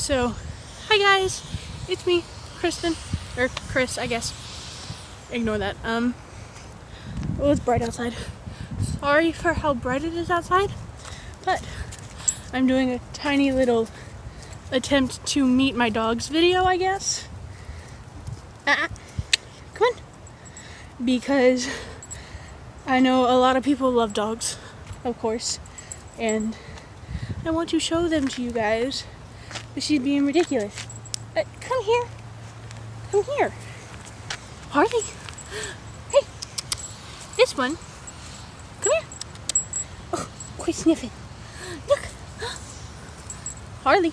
So, hi guys, it's me, Kristen, or Chris, I guess. Ignore that. Oh, it's bright outside. Sorry for how bright it is outside, but I'm doing a tiny little attempt to meet my dog's video, I guess. Come on. Because I know a lot of people love dogs, of course, and I want to show them to you guys, but she's being ridiculous. Come here. Come here. Harley. Hey. This one. Come here. Oh, quit sniffing. Look. Harley.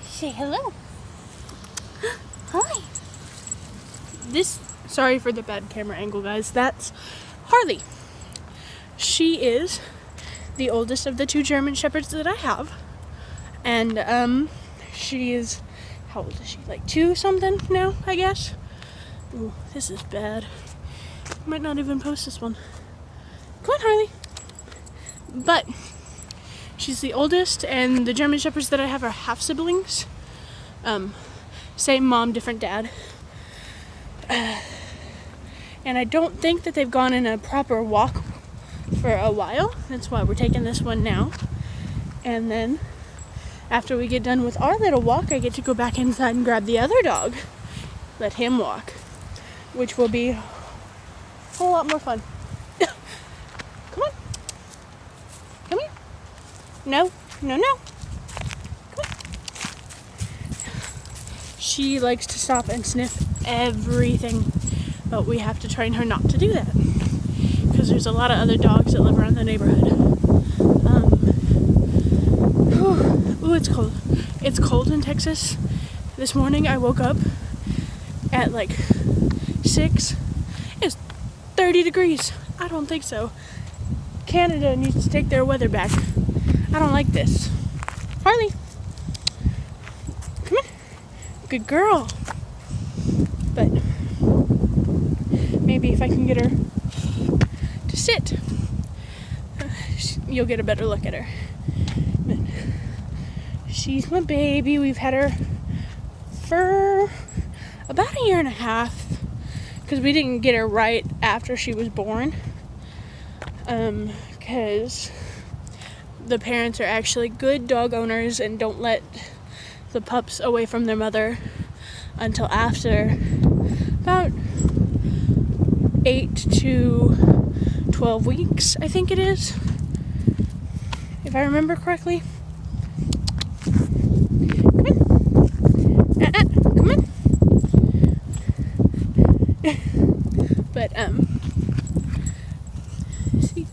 Say hello. Hi. Sorry for the bad camera angle, guys. That's Harley. She is the oldest of the two German Shepherds that I have. And, she is, how old is she? Like 2 something now, I guess? Ooh, this is bad. Might not even post this one. Come on, Harley. But she's the oldest, and the German Shepherds that I have are half siblings. Same mom, different dad. And I don't think that they've gone in a proper walk for a while. That's why we're taking this one now. And then after we get done with our little walk, I get to go back inside and grab the other dog. Let him walk, which will be a whole lot more fun. Come on. Come here. No. No, no. Come on. She likes to stop and sniff everything, but we have to train her not to do that because there's a lot of other dogs that live around the neighborhood. Ooh, it's cold. It's cold in Texas. This morning I woke up at like 6. It's 30 degrees. I don't think so. Canada needs to take their weather back. I don't like this. Harley. Come on. Good girl. But maybe if I can get her to sit, you'll get a better look at her. But she's my baby. We've had her for about 1.5 years because we didn't get her right after she was born. Because the parents are actually good dog owners and don't let the pups away from their mother until after about 8 to 12 weeks, I think it is, if I remember correctly. Come on. Come on. But, see,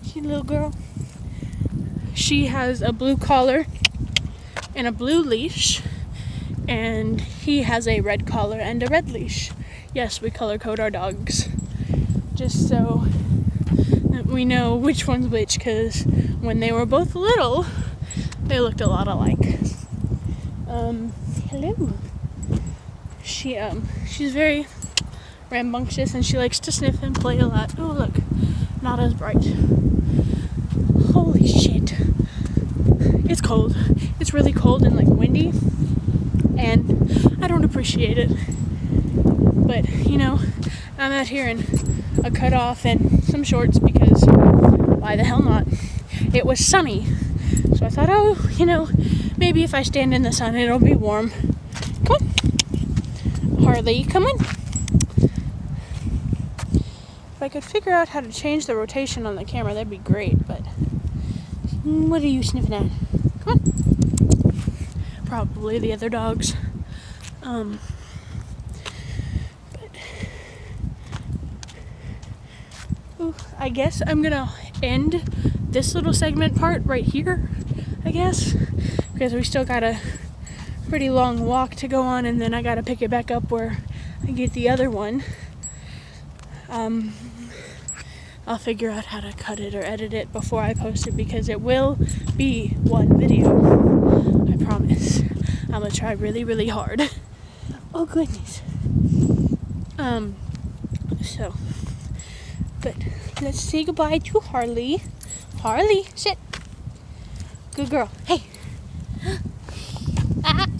she's a little girl. She has a blue collar and a blue leash, and he has a red collar and a red leash. Yes, we color code our dogs, just so that we know which one's which, because when they were both little, they looked a lot alike. Hello. She's very rambunctious, and she likes to sniff and play a lot. Oh, look, not as bright. Holy shit. It's cold. It's really cold and like windy, and I don't appreciate it. But, you know, I'm out here in a cutoff and some shorts because why the hell not? It was sunny. So I thought, oh, you know, maybe if I stand in the sun, it'll be warm. Come on. Harley, come on. If I could figure out how to change the rotation on the camera, that'd be great, but what are you sniffing at? Come on. Probably the other dogs. I guess I'm gonna end this little segment part right here, I guess, because we still got a pretty long walk to go on, and then I gotta pick it back up where I get the other one. I'll figure out how to cut it or edit it before I post it, because it will be one video. I promise. I'm gonna try really, really hard. Oh goodness. But let's say goodbye to Harley. Harley, sit. Good girl. Hey.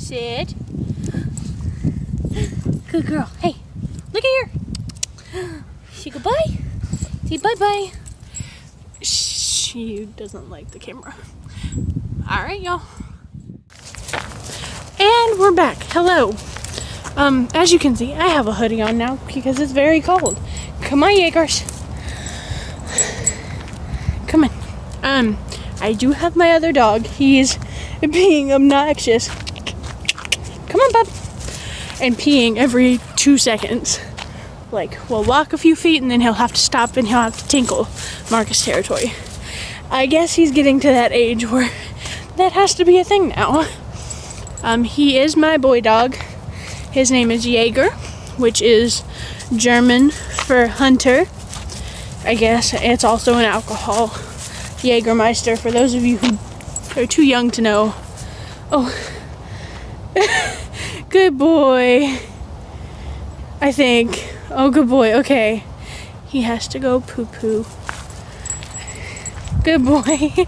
Sit. Good girl. Hey, look at here. Say goodbye. Say bye-bye. She doesn't like the camera. All right, y'all. And we're back. Hello. As you can see, I have a hoodie on now because it's very cold. Come on, Jaegers. Come on. I do have my other dog. He's being obnoxious. Come on, bub. And peeing every 2 seconds. Like, we'll walk a few feet and then he'll have to stop and he'll have to tinkle Marcus territory. I guess he's getting to that age where that has to be a thing now. He is my boy dog. His name is Jaeger, which is German for hunter. I guess it's also an alcohol. Jägermeister, for those of you who are too young to know. Oh, good boy. I think. Oh, good boy. Okay. He has to go poo-poo. Good boy.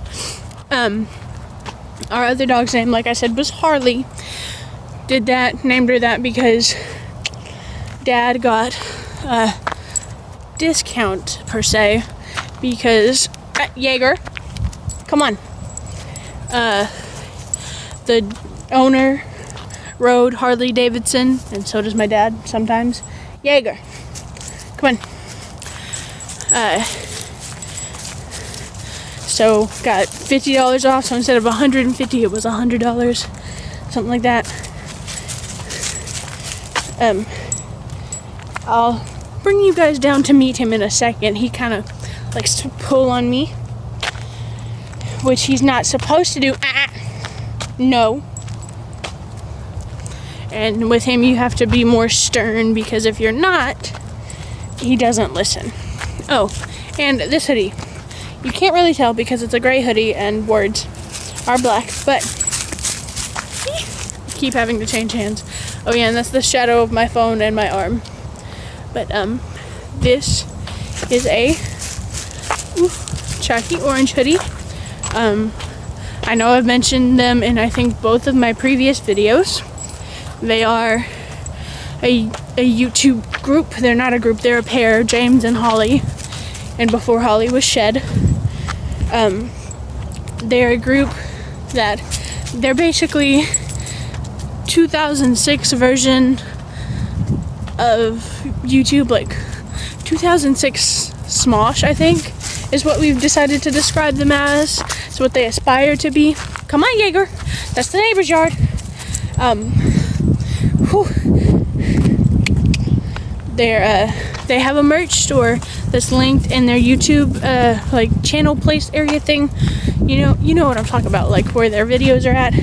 Our other dog's name, like I said, was Harley. Named her that because Dad got a discount, per se, because Jaeger, come on. The owner rode Harley Davidson, and so does my dad sometimes. Jaeger, come on. So got $50 off, so instead of $150 it was $100, something like that. I'll bring you guys down to meet him in a second. He kind of likes to pull on me, which he's not supposed to do. No. And with him you have to be more stern, because if you're not, he doesn't listen. Oh, and this hoodie. You can't really tell because it's a gray hoodie and words are black, but I keep having to change hands. Oh yeah, and that's the shadow of my phone and my arm. But this is a chalky orange hoodie. I know I've mentioned them in I think both of my previous videos. They are a YouTube group. They're not a group, they're a pair, James and Holly. And before Holly was shed. They're a group that they're basically 2006 version of YouTube, like 2006 Smosh, I think, is what we've decided to describe them as. It's what they aspire to be. Come on, Jaeger. That's the neighbor's yard. They have a merch store that's linked in their YouTube like channel place area thing. You know what I'm talking about, like where their videos are at.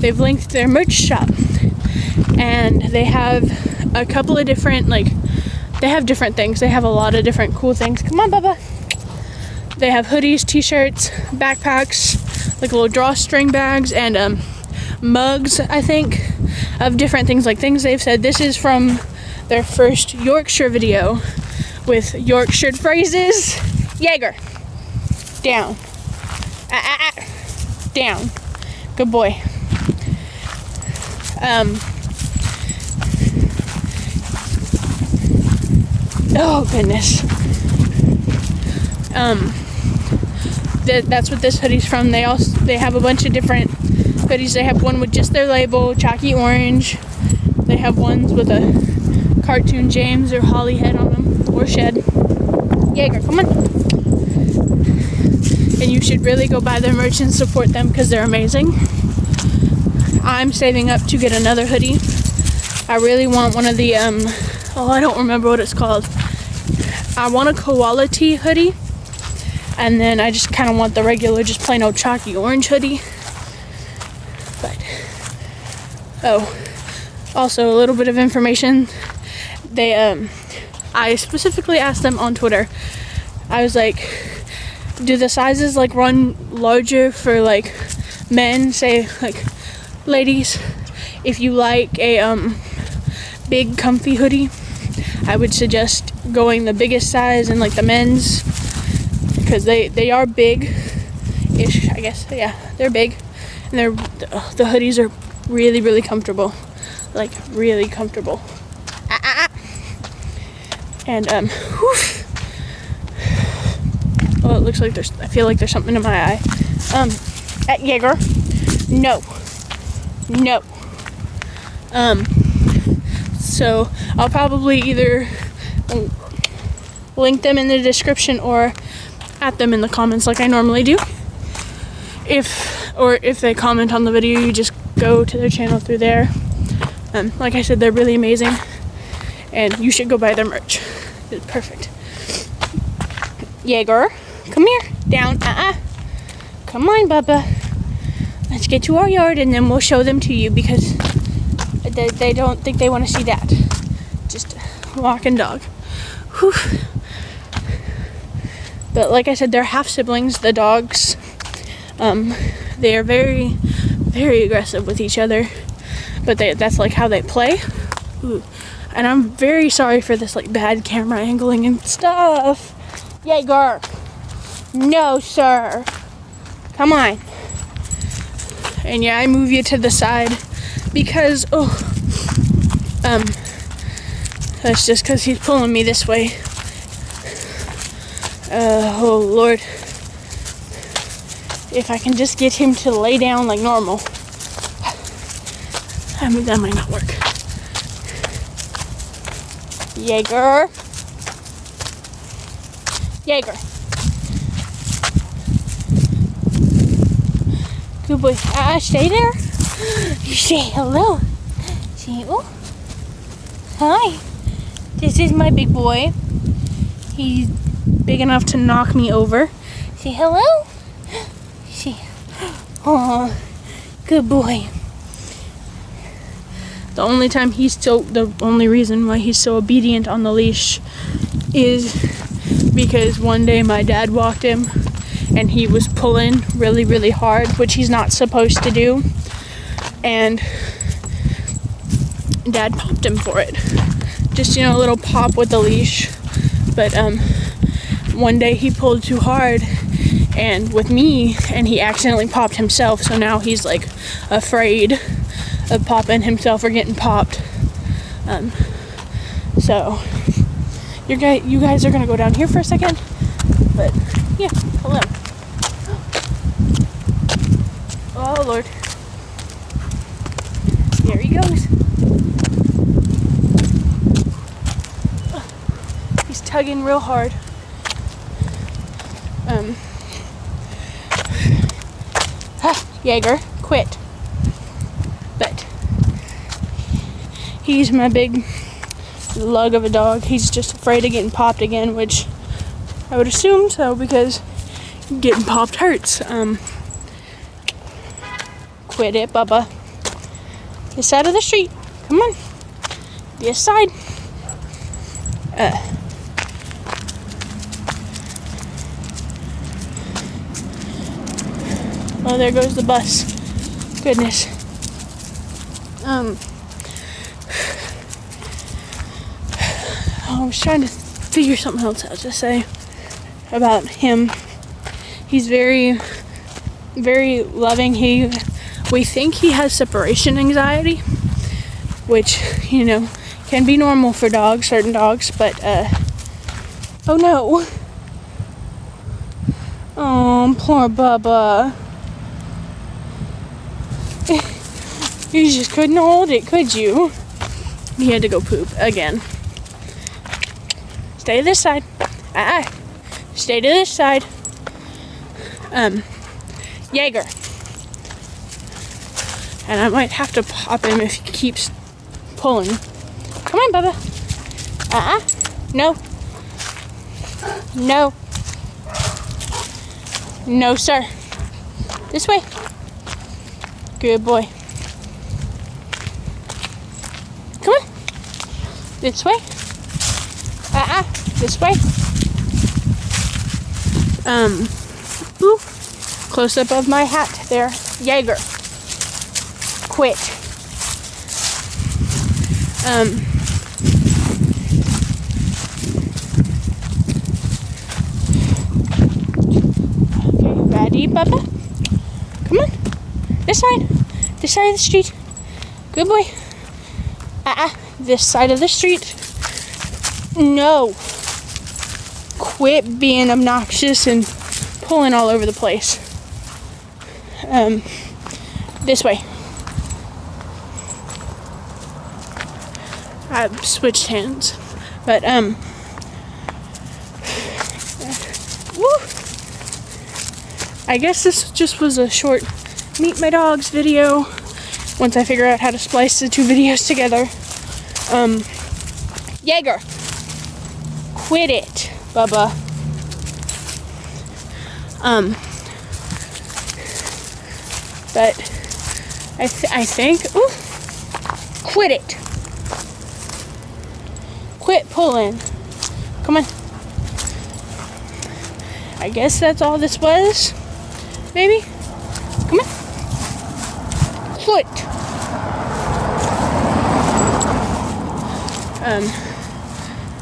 They've linked their merch shop, and they have a couple of different, like, they have different things. They have a lot of different cool things. Come on, Bubba. They have hoodies, t-shirts, backpacks, like little drawstring bags, and mugs, I think, of different things, like things they've said. This is from their first Yorkshire video with Yorkshire phrases. Jaeger. Down. Down. Good boy. Oh goodness. That's what this hoodie's from. They have a bunch of different hoodies. They have one with just their label, chalky orange. They have ones with a cartoon James or Holly head on them, or shed. Jaeger, come on. And you should really go buy their merch and support them because they're amazing. I'm saving up to get another hoodie. I really want one of the, I don't remember what it's called. I want a Koala-Tee hoodie. And then I just kind of want the regular, just plain old chalky orange hoodie. But, also a little bit of information. I specifically asked them on Twitter. I was like, do the sizes like run larger for like men, say like ladies? If you like a big comfy hoodie, I would suggest going the biggest size in like the men's, because they are big-ish, I guess. Yeah, they're big, and the hoodies are really, really comfortable. Like, really comfortable. And, whew. Oh, it looks like I feel like there's something in my eye. At Jaeger. No. So I'll probably either link them in the description or at them in the comments like I normally do. If they comment on the video, you just go to their channel through there. Like I said, they're really amazing, and you should go buy their merch. It's perfect. Jaeger, come here, down, come on, Bubba. Let's get to our yard, and then we'll show them to you, because they don't think they want to see that. Just walking dog. Whew. But like I said, they're half siblings, the dogs. They are very, very aggressive with each other, but that's like how they play. Ooh. And I'm very sorry for this like bad camera angling and stuff. Jaeger, no sir, come on. And yeah, I move you to the side because that's just because he's pulling me this way. Oh Lord. If I can just get him to lay down like normal. I mean, that might not work. Jaeger. Good boy. Stay there. You say hello. Say, oh. Hi. This is my big boy. He's big enough to knock me over. Say hello. Say, oh, good boy. The only reason why he's so obedient on the leash is because one day my dad walked him and he was pulling really, really hard, which he's not supposed to do. And Dad popped him for it. Just, a little pop with the leash. But one day he pulled too hard and with me, and he accidentally popped himself, so now he's like afraid of popping himself or getting popped. So you guys are gonna go down here for a second, but yeah, hello. Oh Lord, there he goes. He's tugging real hard. Jaeger, quit. But he's my big lug of a dog. He's just afraid of getting popped again, which I would assume so, because getting popped hurts. Quit it, Bubba. This side of the street. Come on. This side. Oh, there goes the bus. Goodness. I was trying to figure something else out to say about him. He's very, very loving. We think he has separation anxiety, which, can be normal for dogs, certain dogs, but, oh no. Oh, poor Bubba. You just couldn't hold it, could you? He had to go poop again. Stay to this side. Stay to this side. Jaeger. And I might have to pop him if he keeps pulling. Come on, Bubba. No. No. No, sir. This way. Good boy. Come on. This way. This way. Ooh. Close up of my hat there. Jaeger. Quit. Okay, ready, Bubba? Come on. This side of the street. Good boy. This side of the street. No. Quit being obnoxious and pulling all over the place. This way. I've switched hands. But, woo! I guess this just was a short meet my dogs video. Once I figure out how to splice the two videos together. Jaeger. Quit it, Bubba. But I think, ooh, quit it. Quit pulling. Come on. I guess that's all this was. Maybe. Come on. Quit.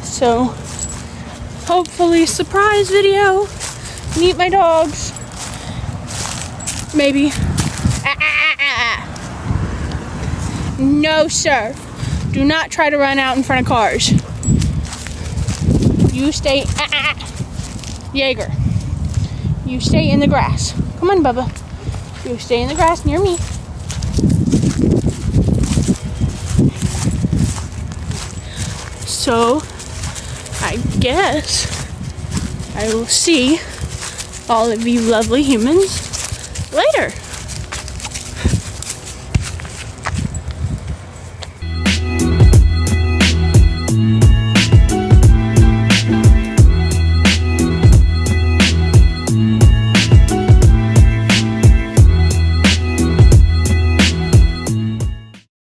So hopefully surprise video. Meet my dogs. Maybe. No, sir. Do not try to run out in front of cars. You stay. Jaeger. You stay in the grass. Come on, Bubba. You stay in the grass near me. So, I guess I will see all of you lovely humans later.